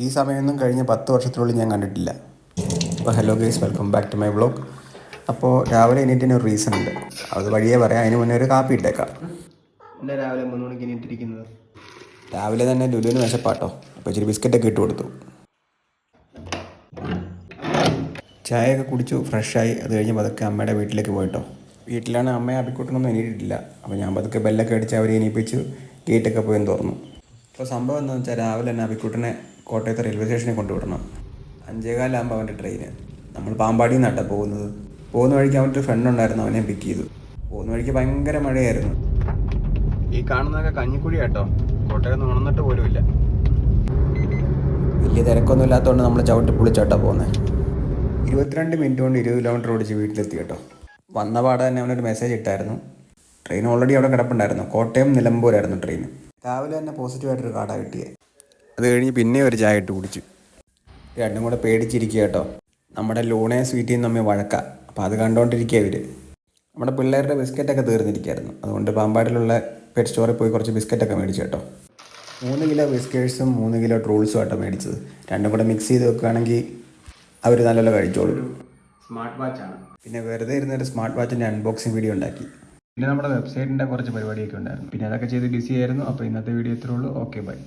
ഈ സമയമൊന്നും കഴിഞ്ഞ 10 വർഷത്തിനുള്ളിൽ ഞാൻ കണ്ടിട്ടില്ല. അപ്പോൾ hello guys, welcome back to my vlog. അപ്പോൾ രാവിലെ എണീറ്റിന് ഒരു റീസൺ ഉണ്ട്, അത് വഴിയേ പറയാം. അതിന് മുന്നേ ഒരു കാപ്പി ഇട്ടേക്കാം. എൻ്റെ രാവിലെ 3 മണിക്ക് എണീറ്റിരിക്കുന്നത്. രാവിലെ തന്നെ ലുലുവിന് വിശപ്പാട്ടോ, അപ്പോൾ ഇച്ചിരി ബിസ്ക്കറ്റൊക്കെ ഇട്ട് കൊടുത്തു. ചായയൊക്കെ കുടിച്ചു, ഫ്രഷായി. അത് കഴിഞ്ഞ് പതുക്കെ അമ്മയുടെ വീട്ടിലേക്ക് പോയിട്ടോ. വീട്ടിലാണ് അമ്മയെ അപ്പിക്കൂട്ടനൊന്നും എണീറ്റിട്ടില്ല. അപ്പോൾ ഞാൻ പതുക്കെ ബെല്ലൊക്കെ അടിച്ച് അവരെ എണീപ്പിച്ചു, ഗേറ്റൊക്കെ പോയി തുറന്നു. അപ്പോൾ സംഭവം എന്താണെന്ന് വെച്ചാൽ രാവിലെ തന്നെ അപ്പിക്കൂട്ടനെ കോട്ടയത്തെ റെയിൽവേ സ്റ്റേഷനിൽ കൊണ്ടുവിടണം. 5:15 അവൻ്റെ ട്രെയിന്. നമ്മൾ പാമ്പാടിയിൽ നിന്നാട്ടോ പോകുന്നത്. പോകുന്ന വഴിക്ക് അവൻ്റെ ഫ്രണ്ട് ഉണ്ടായിരുന്നു, അവനെ പിക്ക് ചെയ്തു. പോകുന്ന വഴിക്ക് ഭയങ്കര മഴയായിരുന്നു. ഈ കാണുന്നതൊക്കെ കഞ്ഞിക്കുഴി കേട്ടോ, കോട്ടയം ഉണർന്നിട്ട് പോലുമില്ല. വലിയ തിരക്കൊന്നും ഇല്ലാത്തതുകൊണ്ട് നമ്മൾ ചവിട്ടി പൊളിച്ചാട്ടോ പോകുന്നത്. 22 മിനിറ്റ് കൊണ്ട് 20 കിലോമീറ്റർ ഓടിച്ച് വീട്ടിലെത്തി കേട്ടോ. വന്ന പാടെ തന്നെ അവനൊരു മെസ്സേജ് ഇട്ടായിരുന്നു. ട്രെയിൻ ഓൾറെഡി അവിടെ കിടപ്പുണ്ടായിരുന്നു. കോട്ടയം നിലമ്പൂരായിരുന്നു ട്രെയിൻ. രാവിലെ തന്നെ പോസിറ്റീവായിട്ടൊരു കാർഡാണ് കിട്ടിയത്. അത് കഴിഞ്ഞ് പിന്നെ ഒരു ചായ ഇട്ട് കുടിച്ചു. രണ്ടും കൂടെ പേടിച്ചിരിക്കുക കേട്ടോ. നമ്മുടെ ലൂണേ സ്വീറ്റിയും തമ്മിൽ വഴക്കാം. അപ്പോൾ അത് കണ്ടുകൊണ്ടിരിക്കുക ഇവർ. നമ്മുടെ പിള്ളേരുടെ ബിസ്ക്കറ്റൊക്കെ തീർന്നിരിക്കുകയായിരുന്നു. അതുകൊണ്ട് പാമ്പാടിലുള്ള പെറ്റ് സ്റ്റോറിൽ പോയി കുറച്ച് ബിസ്ക്കറ്റൊക്കെ മേടിച്ചു കേട്ടോ. 3 കിലോ ബിസ്ക്കേഴ്സും 3 കിലോ ട്രൂൾസും ആട്ടോ മേടിച്ചത്. രണ്ടും കൂടെ മിക്സ് ചെയ്ത് വെക്കുകയാണെങ്കിൽ അവർ നല്ലപോലെ കഴിച്ചോളൂ. സ്മാർട്ട് വാച്ചാണ്. പിന്നെ വെറുതെ ഇരുന്നൊരു സ്മാർട്ട് വാച്ചിൻ്റെ അൺബോക്സിങ് വീഡിയോ ഉണ്ടാക്കി. പിന്നെ നമ്മുടെ വെബ്സൈറ്റിൻ്റെ കുറച്ച് പരിപാടിയൊക്കെ ഉണ്ടായിരുന്നു. പിന്നെ അതൊക്കെ ചെയ്ത് ബിസി ആയിരുന്നു. അപ്പോൾ ഇന്നത്തെ വീഡിയോ ഇത്രേ ഉള്ളൂ. Okay, by.